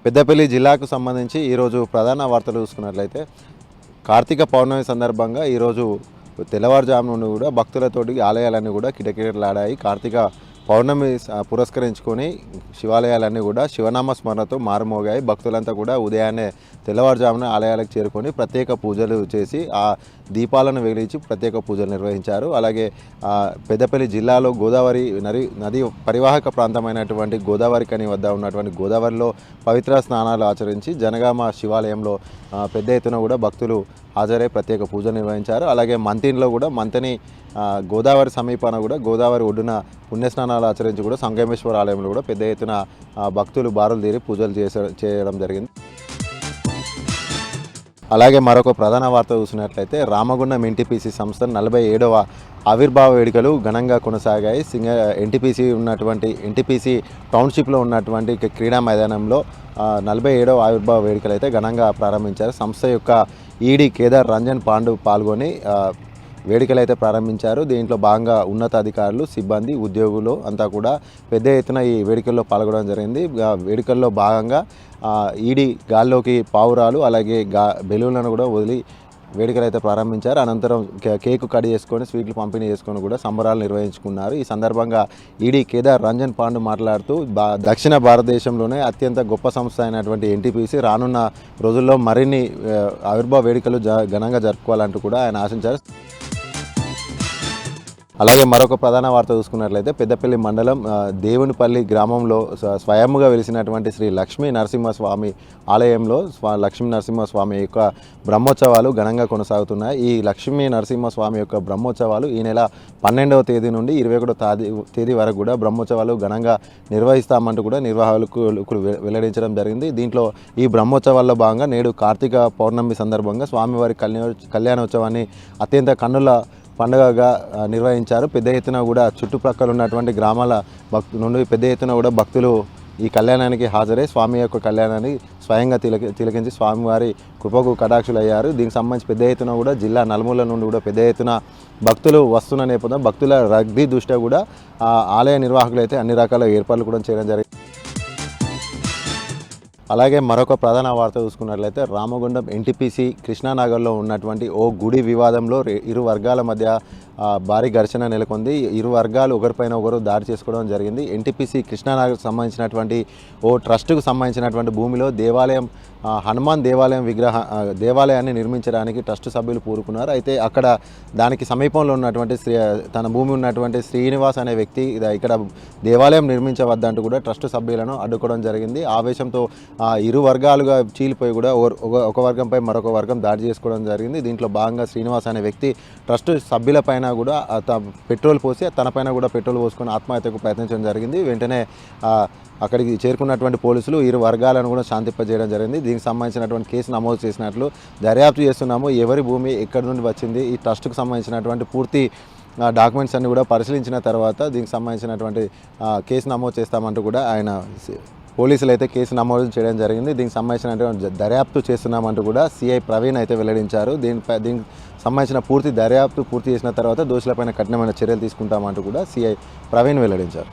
పెద్దపల్లి జిల్లాకు సంబంధించి ఈరోజు ప్రధాన వార్తలు చూసుకున్నట్లయితే కార్తీక పౌర్ణమి సందర్భంగా ఈరోజు తెల్లవారుజాము నుండి కూడా భక్తులతోటి ఆలయాలన్నీ కూడా కిటకిటలాడాయి. కార్తీక పౌర్ణమి పురస్కరించుకొని శివాలయాలన్నీ కూడా శివనామ స్మరణతో మారుమోగాయి. భక్తులంతా కూడా ఉదయాన్నే తెల్లవారుజామున ఆలయాలకు చేరుకొని ప్రత్యేక పూజలు చేసి ఆ దీపాలను వెలిగించి ప్రత్యేక పూజలు నిర్వహించారు. అలాగే పెద్దపల్లి జిల్లాలో గోదావరి నది పరివాహక ప్రాంతమైనటువంటి గోదావరి కని వద్ద ఉన్నటువంటి గోదావరిలో పవిత్ర స్నానాలు ఆచరించి జనగామ శివాలయంలో పెద్ద ఎత్తున కూడా భక్తులు హాజరై ప్రత్యేక పూజలు నిర్వహించారు. అలాగే మంతిన్లో కూడా మంతని గోదావరి సమీపాన కూడా గోదావరి ఒడ్డున పుణ్యస్నానాలు ఆచరించి కూడా సంగమేశ్వర ఆలయంలో కూడా పెద్ద ఎత్తున భక్తులు బారులు తీరి పూజలు చేయడం జరిగింది. అలాగే మరొక ప్రధాన వార్త చూసినట్లయితే రామగుండం ఎన్టీపీసీ సంస్థ 47వ ఆవిర్భావ వేడుకలు ఘనంగా కొనసాగాయి. ఎన్టీపీసీ టౌన్షిప్లో ఉన్నటువంటి క్రీడా మైదానంలో 47వ ఆవిర్భావ వేడుకలు అయితే ఘనంగా ప్రారంభించారు. సంస్థ యొక్క ఈడీ కేదార్ రంజన్ పాండు పాల్గొని వేడుకలు అయితే ప్రారంభించారు. దీంట్లో భాగంగా ఉన్నతాధికారులు, సిబ్బంది, ఉద్యోగులు అంతా కూడా పెద్ద ఎత్తున ఈ వేడుకల్లో పాల్గొనడం జరిగింది. వేడుకల్లో భాగంగా ఈడీ గాల్లోకి పావురాలు అలాగే బెలూన్లను కూడా వదిలి వేడుకలు అయితే ప్రారంభించారు. అనంతరం కేకు కట్ చేసుకొని స్వీట్లు పంపిణీ చేసుకొని కూడా సంబరాలు నిర్వహించుకున్నారు. ఈ సందర్భంగా ఈడీ కేదార్ రంజన్ పాండు మాట్లాడుతూ దక్షిణ భారతదేశంలోనే అత్యంత గొప్ప సంస్థ అయినటువంటి ఎన్టీపీసీ రానున్న రోజుల్లో మరిన్ని ఆవిర్భావ వేడుకలు ఘనంగా జరుపుకోవాలంటూ కూడా ఆయన ఆశించారు. అలాగే మరొక ప్రధాన వార్త చూసుకున్నట్లయితే పెద్దపల్లి మండలం దేవునిపల్లి గ్రామంలో స్వయంగా వెలిసినటువంటి శ్రీ లక్ష్మీ నరసింహస్వామి ఆలయంలో లక్ష్మీ నరసింహస్వామి యొక్క బ్రహ్మోత్సవాలు ఘనంగా కొనసాగుతున్నాయి. ఈ లక్ష్మీ నరసింహస్వామి యొక్క బ్రహ్మోత్సవాలు ఈ నెల 12వ తేదీ నుండి 21వ తేదీ వరకు కూడా బ్రహ్మోత్సవాలు ఘనంగా నిర్వహిస్తామంటూ కూడా నిర్వాహకులు వెల్లడించడం జరిగింది. దీంట్లో ఈ బ్రహ్మోత్సవాల్లో భాగంగా నేడు కార్తీక పౌర్ణమి సందర్భంగా స్వామివారి కళ్యాణోత్సవాన్ని అత్యంత కన్నుల పండుగగా నిర్వహించారు. పెద్ద ఎత్తున కూడా చుట్టుప్రక్కల ఉన్నటువంటి గ్రామాల నుండి పెద్ద ఎత్తున కూడా భక్తులు ఈ కళ్యాణానికి హాజరై స్వామి యొక్క కళ్యాణాన్ని స్వయంగా తిలకించి స్వామివారి కృపకు కటాక్షులయ్యారు. దీనికి సంబంధించి పెద్ద ఎత్తున కూడా జిల్లా నలుమూల నుండి కూడా పెద్ద ఎత్తున భక్తులు వస్తున్న నేపథ్యం భక్తుల రద్దీ దృష్ట్యా కూడా ఆలయ నిర్వాహకులు అయితే అన్ని రకాల ఏర్పాట్లు కూడా చేయడం జరిగింది. అలాగే మరొక ప్రధాన వార్త చూసుకున్నట్లయితే రామగుండం ఎన్టీపీసీ కృష్ణానగర్లో ఉన్నటువంటి ఓ గుడి వివాదంలో ఇరు వర్గాల మధ్య భారీ ఘర్షణ నెలకొంది. ఇరు వర్గాలు ఒకరిపైన ఒకరు దాడి చేసుకోవడం జరిగింది. ఎన్టీపీసీ కృష్ణానగర్కు సంబంధించినటువంటి ఓ ట్రస్టుకు సంబంధించినటువంటి భూమిలో దేవాలయం హనుమాన్ దేవాలయాన్ని నిర్మించడానికి ట్రస్ట్ సభ్యులు పూరుకున్నారు. అయితే అక్కడ దానికి సమీపంలో ఉన్నటువంటి తన భూమి ఉన్నటువంటి శ్రీనివాస్ అనే వ్యక్తి ఇక్కడ దేవాలయం నిర్మించవద్దంటూ కూడా ట్రస్ట్ సభ్యులను అడ్డుకోవడం జరిగింది. ఆవేశంతో ఇరు వర్గాలుగా చీలిపోయి కూడా ఒక వర్గంపై మరొక వర్గం దాడి చేసుకోవడం జరిగింది. దీంట్లో భాగంగా శ్రీనివాస్ అనే వ్యక్తి ట్రస్ట్ సభ్యులపైన కూడా పెట్రోల్ పోసి తనపైన కూడా పెట్రోల్ పోసుకొని ఆత్మహత్యకు ప్రయత్నించడం జరిగింది. వెంటనే అక్కడికి చేరుకున్నటువంటి పోలీసులు ఇరు వర్గాలను కూడా శాంతింపజేయడం జరిగింది. దీనికి సంబంధించినటువంటి కేసు నమోదు చేసినట్లు దర్యాప్తు చేస్తున్నాము. ఎవరి భూమి ఎక్కడి నుండి వచ్చింది, ఈ ట్రస్ట్కు సంబంధించినటువంటి పూర్తి డాక్యుమెంట్స్ అన్ని కూడా పరిశీలించిన తర్వాత దీనికి సంబంధించినటువంటి కేసు నమోదు చేస్తామంటూ కూడా ఆయన పోలీసులు అయితే కేసు నమోదు చేయడం జరిగింది. దీనికి సంబంధించినటువంటి దర్యాప్తు చేస్తున్నామంటూ కూడా సిఐ ప్రవీణ్ అయితే వెల్లడించారు. దీనికి సంబంధించిన దర్యాప్తు పూర్తి చేసిన తర్వాత దోషులపైన కఠినమైన చర్యలు తీసుకుంటామంటూ కూడా సిఐ ప్రవీణ్ వెల్లడించారు.